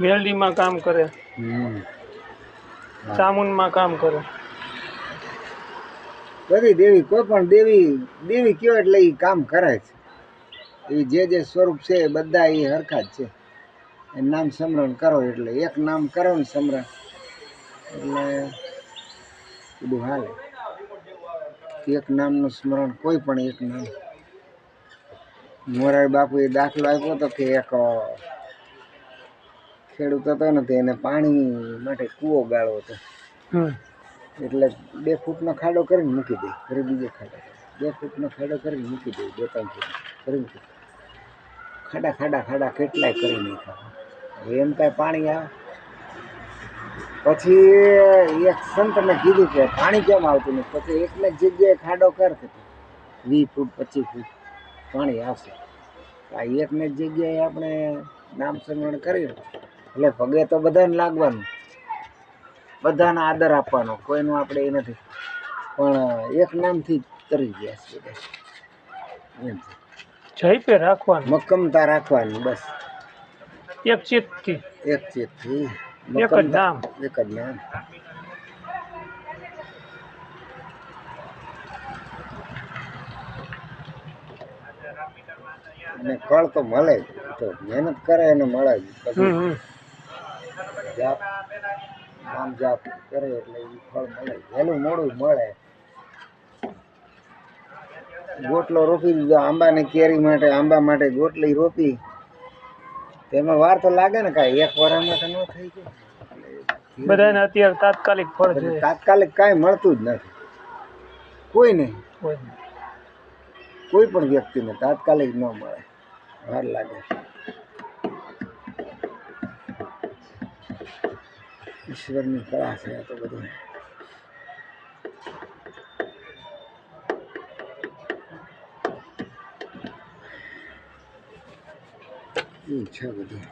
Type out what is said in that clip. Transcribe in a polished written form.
મેલડીમાં કામ કરે, હા. ચામુંડમાં કામ કરે. બધી દેવી, કોઈ પણ દેવી દેવી કયો એટલે એ કામ કરે છે. એ જે સ્વરૂપ છે એ બધા એ હરખા જ છે. એ નામ સ્મરણ કરો એટલે એક નામ કરો ને સ્મરણ એટલે બધું હાલે. એક નામનું સ્મરણ, કોઈ પણ એક નામ. મોરારી બાપુ એ દાખલો આપ્યો હતો કે એક ખેડૂત હતો ને એને પાણી માટે કૂવો ગાળો હતો. એટલે 2 ફૂટનો ખાડો કરીને મૂકી દે, ફરી બીજો ખાડો 2 ફૂટનો ખાડો કરીને મૂકી દે, 2-3 ફૂટ ફરી ખાડા ખાડા ખાડા કેટલાય કરી નાખ્યા. એમ કાંઈ પાણી આવે? પછી એક સંતને કીધું કે પાણી કેમ આવતું નથી? પછી એકને જગ્યાએ ખાડો કર, 20 ફૂટ 25 ફૂટ પાણી આવશે. આ એકને જગ્યાએ આપણે નામ સ્મરણ કરીએ એટલે પગે તો બધાને લાગવાનું, બધાને આદર આપવાનો, કોઈનું આપણે એ નથી. પણ એક નામથી તરી ગયા છે બધા. એમ જઈપે રાખવાનું, મક્કમતા રાખવાની, બસ એક ચિત્તથી, એક ચિત્તથી એક જ નામ. એક જ નામ. અને ફળ તો મળે જ, તો મહેનત કરે એને મળે જ. પછી જાપ, નામ જાપ કરે એટલે એ ફળ મળે. વહેલું મોડું મળે. ગોટલો રોપી દીધો આંબાની કેરી માટે, આંબા માટે ગોટલી રોપી, તેમાં વાર તો લાગે ને, કાંઈ 1 વર્ષમાં તો ન થઈ જાય. બધાને અત્યારે તાત્કાલિક ફળ જોઈએ. તાત્કાલિક કાંઈ મળતું જ નથી કોઈ નહીં. કોઈ પણ વ્યક્તિને તાત્કાલિક ન મળે, વાર લાગે. ઈશ્વરની કળા છે આ તો બધું. છે બધું.